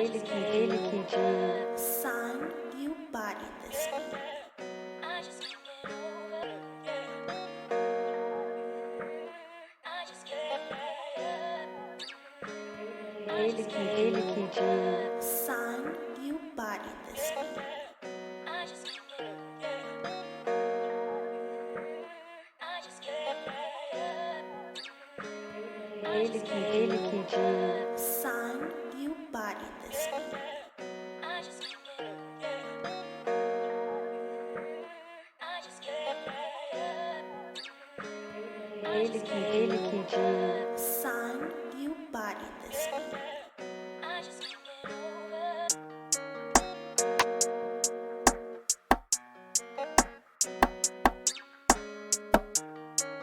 ele pediu. Sign, you bodied this beat. Ele pediu. Sign, you bodied this beat. Ele pediu. Sign, you bodied this beat. Ele pediu. Sign, you bodied this beat.